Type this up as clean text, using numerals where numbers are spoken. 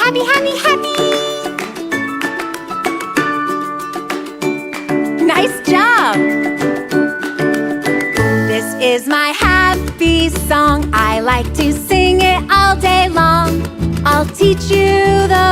happy, happy, happy. Nice job! This is my happy song. I like to sing it all day long. I'll teach you the